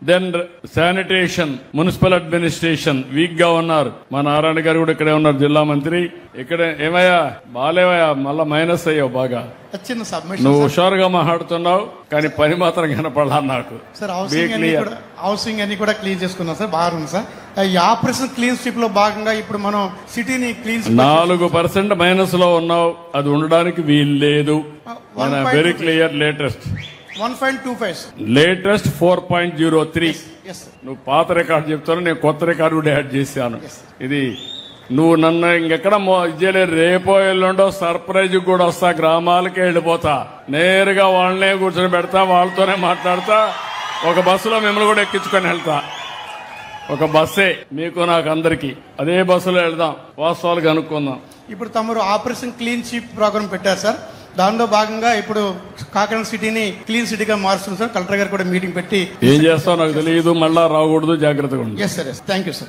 Then sanitation, municipal administration weak గా ఉన్నారు. మా నారాయణ గారు కూడా ఇక్కడే ఉన్నారు, జిల్లా మంత్రి. ఇక్కడ ఏమయ్యా బాలేవయ్యా, మళ్ళా మైనస్ అయ్యావు బాగా. చిన్న సబ్మిషన్ నువ్వు హుషారుగా మాట్లాడుతున్నావు కానీ పని మాత్రం కనపడాలి నాకు. సార్. హౌసింగ్ అన్ని కూడా క్లీన్ చేసుకున్నాం సార్, బాగుంది సార్. ఈ ఆపరేషన్ క్లీన్ స్వీప్ లో భాగంగా ఇప్పుడు మనం సిటీని క్లీన్ 4% మైనస్ లో ఉన్నావు, అది ఉండడానికి వీలు లేదు. Very clear. లేటెస్ట్ 4.03. నువ్వు పాత రికార్డు చెప్తాను, నేను కొత్త రికార్డు కూడా యాడ్ చేశాను. ఇది నువ్వు నన్ను ఇంకెక్కడ ఇచ్చేలేదు. రేపో ఎల్లుండో సర్ప్రైజ్ కూడా వస్తా, గ్రామాలకే వెళ్ళిపోతా, నేరుగా వాళ్ళనే కూర్చొని పెడతా, వాళ్ళతోనే మాట్లాడతా. ఒక బస్సులో మిమ్మల్ని కూడా ఎక్కించుకొని వెళ్తా. ఒక బస్సే మీకు నాకు అందరికి, అదే బస్సులో వెళ్దాం, వాస్తవాలు కనుక్కుందాం. ఇప్పుడు తమరు ఆపరేషన్ క్లీన్ స్వీప్ ప్రోగ్రామ్ పెట్టారు సార్. దానిలో భాగంగా ఇప్పుడు కాకినాడ సిటీని క్లీన్ సిటీగా మారుస్తుంది సార్. కలెక్టర్ గారు కూడా మీటింగ్ పెట్టి ఏం చేస్తావు నాకు తెలియదు, మళ్ళా రాకూడదు, జాగ్రత్తగా ఉంది. Yes sir, yes. Thank you sir.